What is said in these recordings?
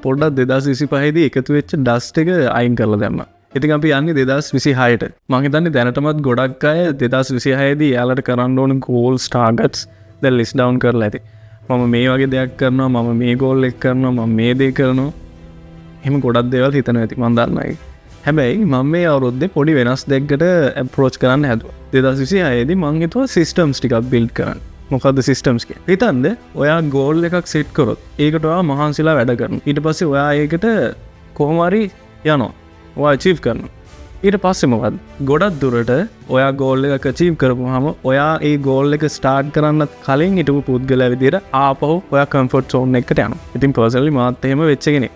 පොඩ්ඩක් 2025 දී එකතු වෙච්ච ඩස්ට් එක අයින් කරලා දැම්මා. ඉතින් අපි යන්නේ 2026ට. මම හිතන්නේ දැනටමත් ගොඩක් අය 2026 දී යාලට කරන්න ඕන goals targets දැන් list down කරලා ඇති. මම මේ වගේ දෙයක් කරනවා, මම මේ goal එක කරනවා, මම මේ දේ කරනවා. එහෙම ගොඩක් දේවල් හිතනවා ඇති මම දන්නවා ඒක. හැබැයි මම මේ අවුරුද්දේ පොඩි වෙනස් දෙයකට approach කරන්න හැදුවා. 2026 දී මම හිතුවා systems ටිකක් build කරන්න. මොකද්ද systems කියන්නේ? හිතන්න ඔයා goal එකක් set කරොත් ඒකට ඔයා මහන්සිලා වැඩ කරනවා. ඊට පස්සේ ඔයා ඒකට කොහොම හරි යනවා. ඔයා achieve කරනවා. ඊට පස්සේ මොකද? ගොඩක් දුරට ඔයා goal එකක් achieve කරපුවාම ඔයා ඒ goal එක start කරන්නත් කලින් හිටපු පුද්ගලයා විදියට ආපහු ඔයා comfort zone එකට යනවා. ඉතින් personally මාත් එහෙම වෙච්ච කෙනෙක්.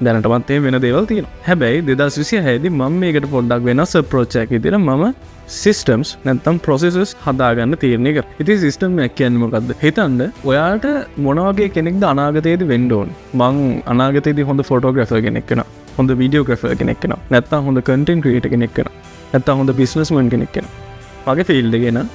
දැනටමත් එහෙම වෙන දේවල් තියෙනවා. හැබැයි 2026 දී මම මේකට පොඩ්ඩක් වෙනස් approach එකක් විදියට මම systems නැත්නම් processes හදාගන්න තීරණය කරා. ඉතින් system එක කියන්නේ මොකද්ද? හිතන්න ඔයාට මොන වගේ කෙනෙක්ද අනාගතයේදී වෙන්න ඕනේ. මං අනාගතයේදී හොඳ photographer කෙනෙක් වෙනවා. හොඳ videographer කෙනෙක් වෙනවා. නැත්නම් හොඳ content creator කෙනෙක් වෙනවා. නැත්නම් හොඳ businessman කෙනෙක් වෙනවා. මගේ field එකේ නම්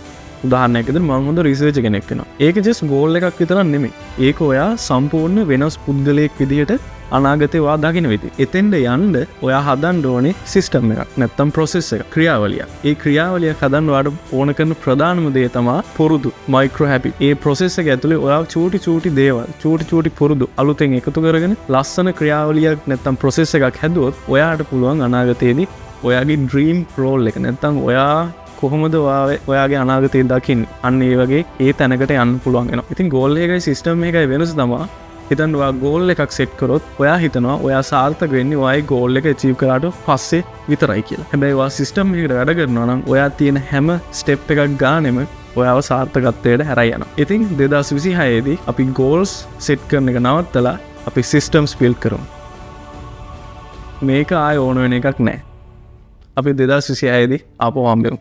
උදාහරණයක් විදිහට මම හොඳ researcher කෙනෙක් වෙනවා. ඒක just goal එකක් විතරක් නෙමෙයි. ඒක ඔයා සම්පූර්ණ වෙනස් පුද්ගලයෙක් විදිහට අනාගතේ ඔයා දකින්න වෙති. එතෙන්ද යන්න ඔයා හදන්න ඕනේ සිස්ටම් එකක් නැත්නම් process එකක්, ක්‍රියාවලියක්. ඒ ක්‍රියාවලිය හදන්න ඔයාට ඕන කරන ප්‍රධානම දේ තමයි පුරුදු, micro habit. ඒ process එක ඇතුලේ ඔයා චූටි දේවල්, චූටි පුරුදු අලුතෙන් එකතු කරගෙන ලස්සන ක්‍රියාවලියක් නැත්නම් process එකක් හැදුවොත් ඔයාට පුළුවන් අනාගතයේදී ඔයාගේ dream role එක නැත්නම් ඔයා කොහොමද ඔයාගේ අනාගතය දකින්නේ? අන්න ඒ වගේ ඒ තැනකට යන්න පුළුවන් වෙනවා. ඉතින් goal එකයි system එකයි වෙනස තමයි හිතන්න ඔයා goal එකක් set කරොත් ඔයා හිතනවා ඔයා සාර්ථක වෙන්නේ ඔයාගේ goal එක achieve කරාට පස්සේ විතරයි කියලා. හැබැයි ඔයා system එකකට වැඩ කරනවා නම් ඔයා තියෙන හැම step එකක් ගානෙම ඔයාව සාර්ථකත්වයට හැරයි යනවා. ඉතින් 2026 දී අපි goals set කරන එක නවත්තලා අපි systems build කරමු. මේක ආය ඕන වෙන එකක් නෑ. අපි 2026 දී ආපහු හම්බෙමු.